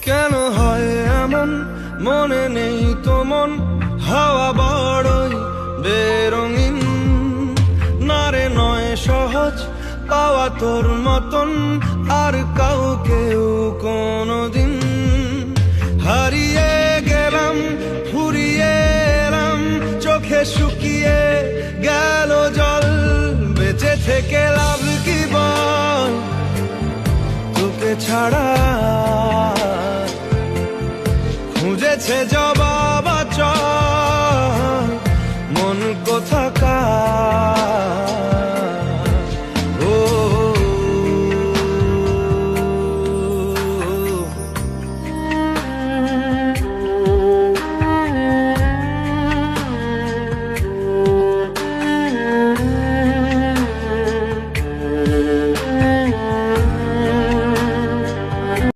কেন হয় এমন, মনে নেই তো মন, হাওয়া বড়ই বেরঙিন। না রে নয় সহজ পাওয়া তোর মতন আর কাউকেও কোনোদিন। হারিয়ে গেলাম, ফুরিয়ে এলাম, চোখে শুকিয়ে গেল জল। বেঁচে থেকে লাভ কি বল, তোকে ছাড়া